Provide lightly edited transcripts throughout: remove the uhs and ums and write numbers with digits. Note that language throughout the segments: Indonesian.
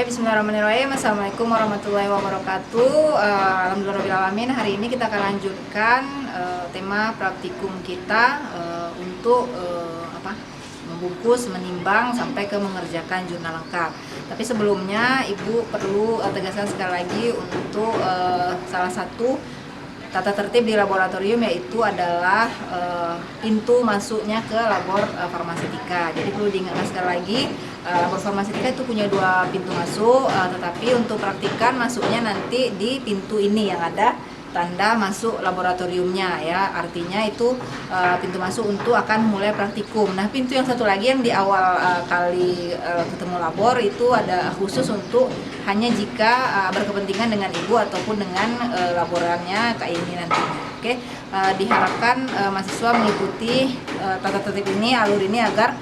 Bismillahirrahmanirrahim. Assalamualaikum warahmatullahi wabarakatuh. Alhamdulillahirrahmanirrahim. Hari ini kita akan lanjutkan tema praktikum kita untuk membungkus, menimbang sampai ke mengerjakan jurnal lengkap. Tapi sebelumnya Ibu perlu tegaskan sekali lagi untuk salah satu tata tertib di laboratorium, yaitu adalah pintu masuknya ke labor farmasetika. Jadi perlu diingatkan sekali lagi, labor farmasetika itu punya dua pintu masuk, tetapi untuk praktikan masuknya nanti di pintu ini yang ada tanda masuk laboratoriumnya, ya. Artinya itu pintu masuk untuk akan mulai praktikum. Nah, pintu yang satu lagi yang di awal kali ketemu labor itu ada khusus untuk hanya jika berkepentingan dengan Ibu ataupun dengan laborannya kayak ini nantinya. Oke, diharapkan mahasiswa mengikuti tata tertib ini, alur ini agar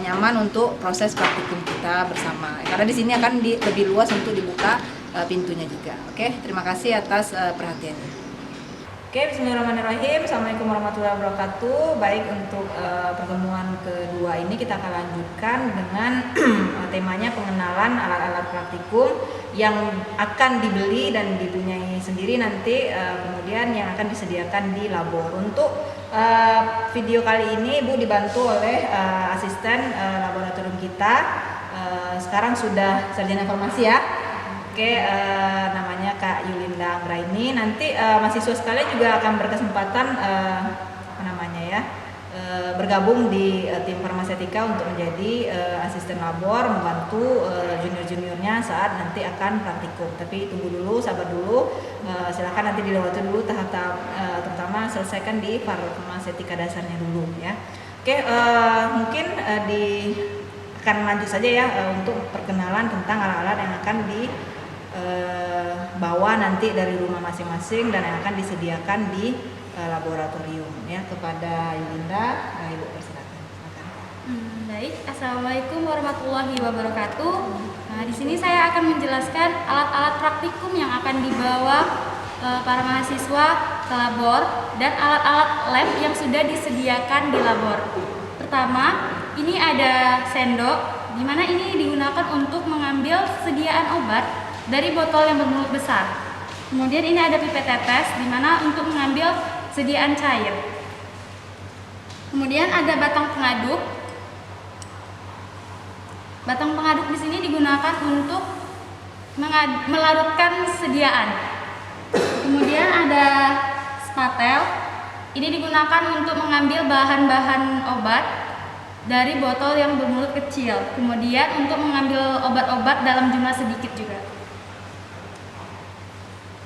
nyaman untuk proses praktikum kita bersama. Karena di sini akan lebih luas untuk dibuka pintunya juga. Oke, terima kasih atas perhatiannya. Oke, bismillahirrahmanirrahim. Assalamualaikum warahmatullahi wabarakatuh. Baik, untuk pertemuan kedua ini kita akan lanjutkan dengan temanya pengenalan alat-alat praktikum yang akan dibeli dan dipunyai sendiri nanti, kemudian yang akan disediakan di labor. Untuk video kali ini Ibu dibantu oleh asisten laboratorium kita. Sekarang sudah sarjana farmasi, ya. Oke, namanya Kak Yulinda Anggraini. Nanti mahasiswa sekalian juga akan berkesempatan bergabung di tim farmasetika untuk menjadi asisten labor, membantu junior-juniornya saat nanti akan praktikum. Tapi tunggu dulu, sabar dulu, silakan nanti dilewati dulu tahap-tahap terutama selesaikan di farmasetika dasarnya dulu, ya. Oke, mungkin akan lanjut saja, ya, untuk perkenalan tentang alat-alat yang akan bawa nanti dari rumah masing-masing dan yang akan disediakan di laboratorium, ya. Kepada Yulinda, Ibu persilakan. Baik, assalamualaikum warahmatullahi wabarakatuh. Nah, di sini saya akan menjelaskan alat-alat praktikum yang akan dibawa para mahasiswa ke labor dan alat-alat lab yang sudah disediakan di labor. Pertama, ini ada sendok, di mana ini digunakan untuk mengambil sediaan obat dari botol yang bermulut besar. Kemudian ini ada pipet tetes, di mana untuk mengambil sediaan cair. Kemudian ada batang pengaduk. Batang pengaduk di sini digunakan untuk melarutkan sediaan. Kemudian ada spatel. Ini digunakan untuk mengambil bahan-bahan obat dari botol yang bermulut kecil. Kemudian untuk mengambil obat-obat dalam jumlah sedikit juga.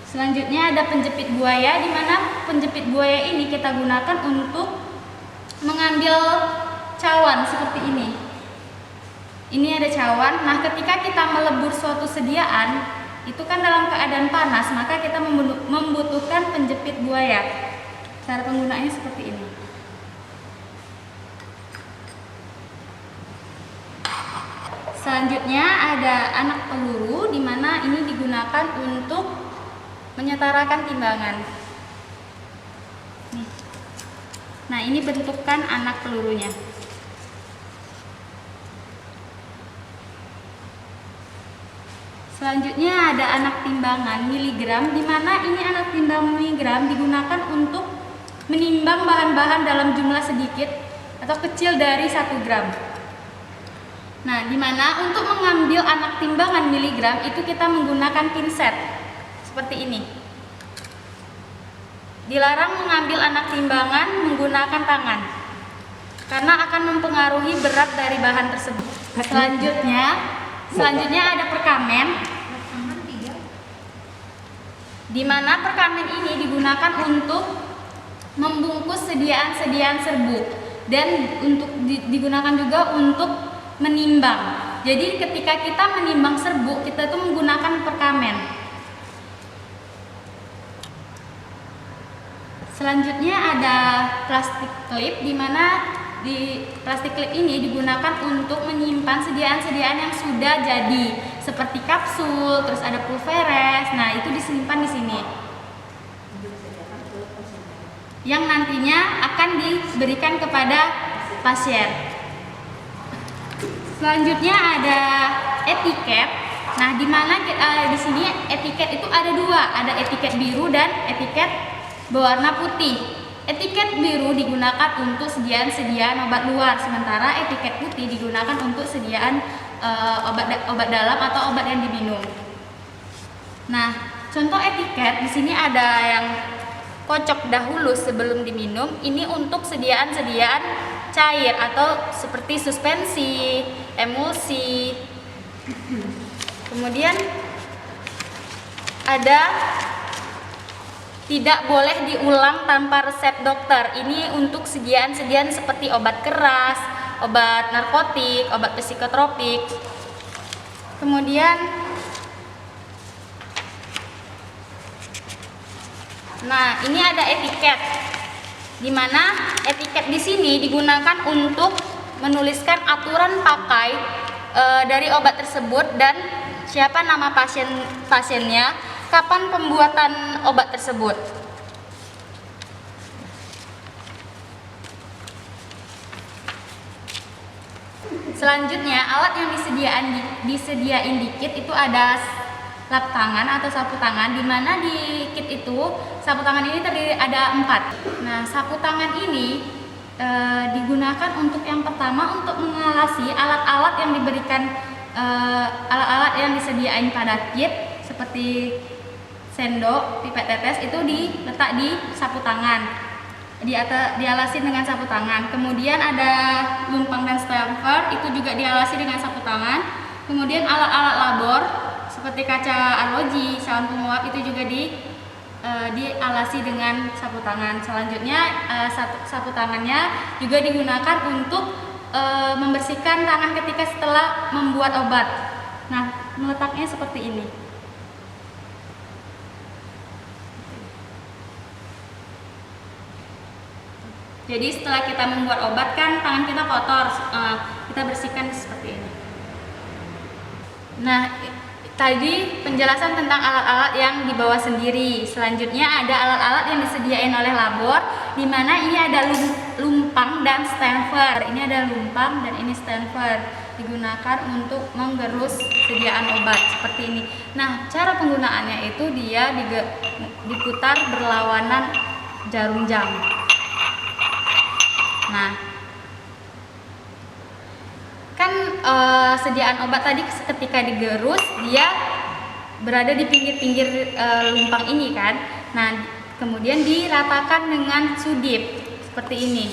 Selanjutnya ada penjepit buaya, di mana penjepit buaya ini kita gunakan untuk mengambil cawan seperti ini. Ini ada cawan. Nah, ketika kita melebur suatu sediaan, itu kan dalam keadaan panas, maka kita membutuhkan penjepit buaya. Cara penggunaannya seperti ini. Selanjutnya ada anak peluru, di mana ini digunakan untuk menyetarakan timbangan. Nah, ini bentukan anak pelurunya. Selanjutnya ada anak timbangan miligram, di mana ini anak timbang miligram digunakan untuk menimbang bahan-bahan dalam jumlah sedikit atau kecil dari 1 gram. Nah, di mana untuk mengambil anak timbangan miligram itu kita menggunakan pinset. Seperti ini. Dilarang mengambil anak timbangan menggunakan tangan karena akan mempengaruhi berat dari bahan tersebut. Selanjutnya ada perkamen, di mana perkamen ini digunakan untuk membungkus sediaan-sediaan serbuk dan digunakan juga untuk menimbang. Jadi ketika kita menimbang serbuk, kita tuh menggunakan perkamen. Selanjutnya ada plastik klip, di mana di plastik klip ini digunakan untuk menyimpan sediaan-sediaan yang sudah jadi, seperti kapsul, terus ada pulveres. Nah, itu disimpan di sini, yang nantinya akan diberikan kepada pasien. Selanjutnya ada etiket. Nah, di mana di sini etiket itu ada dua, ada etiket biru dan etiket berwarna putih. Etiket biru digunakan untuk sediaan obat luar, sementara etiket putih digunakan untuk sediaan obat dalam atau obat yang diminum. Nah, contoh etiket di sini ada yang kocok dahulu sebelum diminum. Ini untuk sediaan cair atau seperti suspensi, emulsi. Kemudian ada tidak boleh diulang tanpa resep dokter. Ini untuk sediaan seperti obat keras, obat narkotik, obat psikotropik. Kemudian nah, ini ada etiket. Di mana etiket di sini digunakan untuk menuliskan aturan pakai dari obat tersebut dan siapa nama pasiennya, kapan pembuatan obat tersebut. Selanjutnya, alat yang disediain di kit itu ada lap tangan atau sapu tangan, di mana di kit itu sapu tangan ini terdiri ada 4. Nah, sapu tangan ini digunakan untuk yang pertama untuk mengalasi alat-alat yang diberikan, alat-alat yang disediain pada kit seperti sendok, pipet tetes itu diletak di sapu tangan, dialasi dengan sapu tangan. Kemudian ada lumpang dan stamper, itu juga dialasi dengan sapu tangan. Kemudian alat-alat labor seperti kaca arloji, saluan penguap itu juga dialasi dengan sapu tangan. Selanjutnya sapu tangannya juga digunakan untuk membersihkan tangan ketika setelah membuat obat. Nah, meletaknya seperti ini. Jadi setelah kita membuat obat kan tangan kita kotor, kita bersihkan seperti ini. Nah, tadi penjelasan tentang alat-alat yang dibawa sendiri. Selanjutnya ada alat-alat yang disediain oleh labor, di mana ini ada lumpang dan stamper. Ini ada lumpang dan ini stamper, digunakan untuk menggerus sediaan obat seperti ini. Nah, cara penggunaannya itu dia diputar berlawanan jarum jam. Nah, kan sediaan obat tadi ketika digerus dia berada di pinggir-pinggir lumpang ini kan. Nah, kemudian diratakan dengan sudip seperti ini.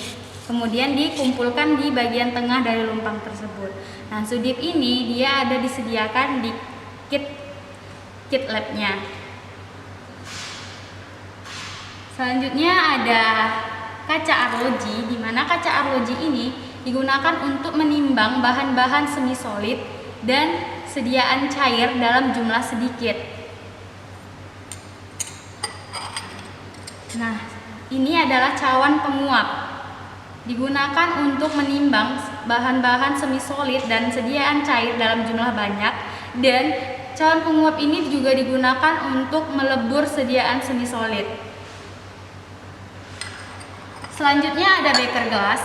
Kemudian dikumpulkan di bagian tengah dari lumpang tersebut. Nah, sudip ini dia ada disediakan di kit labnya. Selanjutnya ada kaca arloji, di mana kaca arloji ini digunakan untuk menimbang bahan-bahan semi solid dan sediaan cair dalam jumlah sedikit. Nah, ini adalah cawan penguap, digunakan untuk menimbang bahan-bahan semi solid dan sediaan cair dalam jumlah banyak, dan cawan penguap ini juga digunakan untuk melebur sediaan semi solid. Selanjutnya ada beker gelas.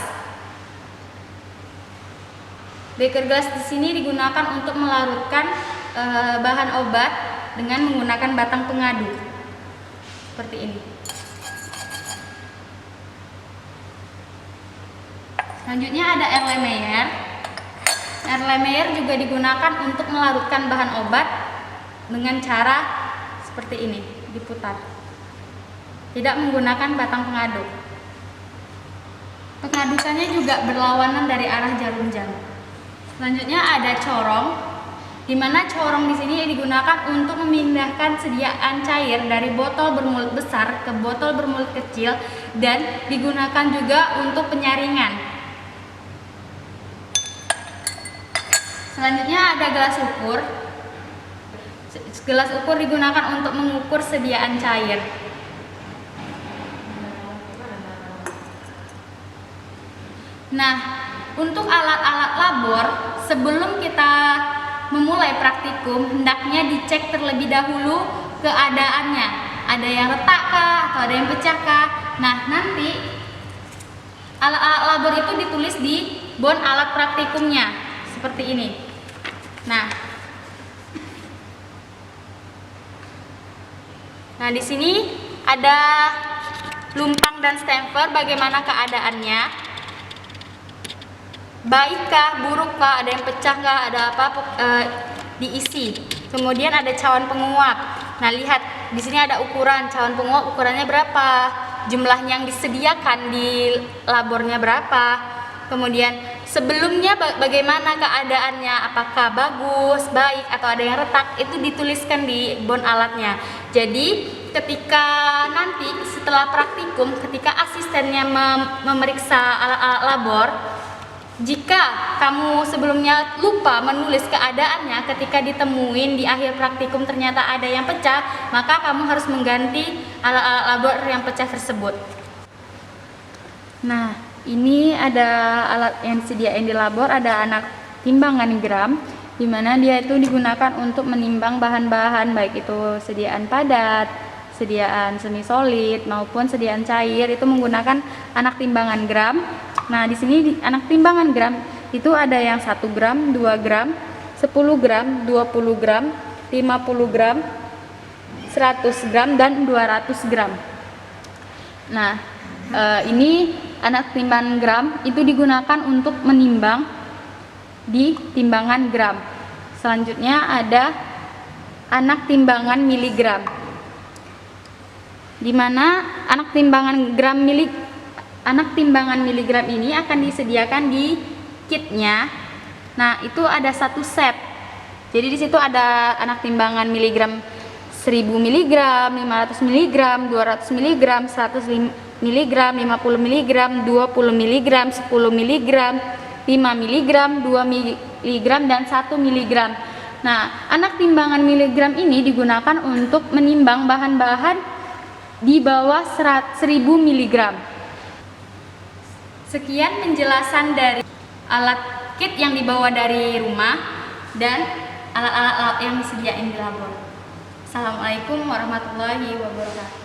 Beker gelas di sini digunakan untuk melarutkan bahan obat dengan menggunakan batang pengadu seperti ini. Selanjutnya ada Erlenmeyer. Erlenmeyer juga digunakan untuk melarutkan bahan obat dengan cara seperti ini, diputar. Tidak menggunakan batang pengadu. Pengadukannya juga berlawanan dari arah jarum jam. Selanjutnya ada corong, di mana corong di sini digunakan untuk memindahkan sediaan cair dari botol bermulut besar ke botol bermulut kecil dan digunakan juga untuk penyaringan. Selanjutnya ada gelas ukur. Gelas ukur digunakan untuk mengukur sediaan cair. Nah, untuk alat-alat labor, sebelum kita memulai praktikum, hendaknya dicek terlebih dahulu keadaannya. Ada yang retak kah, atau ada yang pecah kah? Nah, nanti alat-alat labor itu ditulis di bon alat praktikumnya, seperti ini. Nah, Nah, di sini ada lumpang dan stemper, bagaimana keadaannya? Baikkah, burukkah, ada yang pecahkah, ada apa diisi. Kemudian ada cawan penguap. Nah, lihat di sini ada ukuran cawan penguap, ukurannya berapa? Jumlah yang disediakan di labornya berapa? Kemudian sebelumnya bagaimana keadaannya, apakah bagus, baik, atau ada yang retak, itu dituliskan di bon alatnya. Jadi ketika nanti setelah praktikum, ketika asistennya memeriksa alat-alat labor, jika kamu sebelumnya lupa menulis keadaannya, ketika ditemuin di akhir praktikum ternyata ada yang pecah, maka kamu harus mengganti alat-alat labor yang pecah tersebut. Nah, ini ada alat yang disediain di labor, ada anak timbangan gram, di mana dia itu digunakan untuk menimbang bahan-bahan, baik itu sediaan padat, sediaan semi solid maupun sediaan cair, itu menggunakan anak timbangan gram. Nah, di sini anak timbangan gram itu ada yang 1 gram, 2 gram, 10 gram, 20 gram, 50 gram, 100 gram, dan 200 gram. Nah, ini anak timbangan gram itu digunakan untuk menimbang di timbangan gram. Selanjutnya ada anak timbangan miligram, di mana anak timbangan miligram ini akan disediakan di kitnya. Nah, itu ada 1 set. Jadi di situ ada anak timbangan miligram 1000 mg, 500 mg, 200 mg, 100 mg, 50 mg, 20 mg, 10 mg, 5 mg, 2 mg, dan 1 mg. Nah, anak timbangan miligram ini digunakan untuk menimbang bahan-bahan di bawah 1000 mg. Sekian penjelasan dari alat kit yang dibawa dari rumah dan alat-alat yang disediain di labor. Assalamualaikum warahmatullahi wabarakatuh.